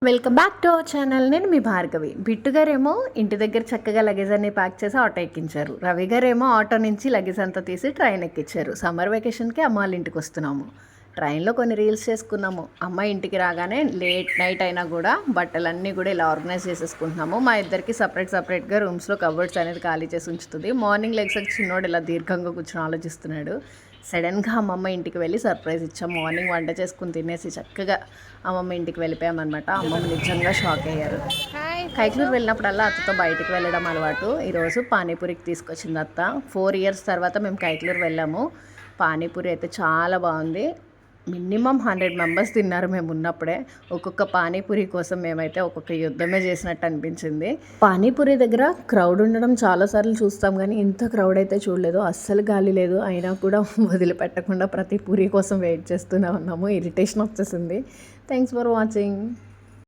Welcome back to our channel. నేను మీ Bhargavi. Bit గారేమో ఇంటి దగ్గర చక్కగా లగేజ్ అన్ని ప్యాక్ చేసి ఆటో ఎక్కించారు. రవి గారేమో ఆటో నుంచి లగేజ్ అంతా తీసి ట్రైన్ ఎక్కించారు. సమ్మర్ వెకేషన్కి అమ్మ వాళ్ళ ఇంటికి వస్తున్నాము. ట్రైన్లో కొన్ని రీల్స్ చేసుకున్నాము. అమ్మ ఇంటికి రాగానే లేట్ నైట్ అయినా కూడా బట్టలన్నీ కూడా ఇలా ఆర్గనైజ్ చేసేసుకుంటున్నాము. మా ఇద్దరికి సపరేట్గా రూమ్స్లో కబోర్డ్స్ అనేది ఖాళీ చేసి ఉంచుతుంది. మార్నింగ్ లెగ్స్కి చిన్నోడు ఇలా దీర్ఘంగా కూర్చొని ఆలోచిస్తున్నాడు. సడన్గా అమ్మమ్మ ఇంటికి వెళ్ళి సర్ప్రైజ్ ఇచ్చాం. మార్నింగ్ వంట చేసుకుని తినేసి చక్కగా అమ్మమ్మ ఇంటికి వెళ్ళిపోయామన్నమాట. అమ్మమ్మ నిజంగా షాక్ అయ్యారు. కైక్లూరు వెళ్ళినప్పుడల్లా అత్తతో బయటికి వెళ్ళడం అలవాటు. ఈరోజు పానీపూరికి తీసుకొచ్చింది అత్త. 4 years తర్వాత మేము కైక్లూరు వెళ్ళాము. పానీపూరి అయితే చాలా బాగుంది. మినిమం 100 members తిన్నారు మేము ఉన్నప్పుడే. ఒక్కొక్క పానీపూరి కోసం మేమైతే ఒక్కొక్క యుద్ధమే చేసినట్టు అనిపించింది. పానీపూరి దగ్గర క్రౌడ్ ఉండడం చాలాసార్లు చూస్తాం, కానీ ఇంత క్రౌడ్ అయితే చూడలేదు. అస్సలు గాలి లేదు. అయినా కూడా వదిలిపెట్టకుండా ప్రతి పూరి కోసం వెయిట్ చేస్తూనే ఉన్నాము. ఇరిటేషన్ వచ్చేసింది. Thanks for watching.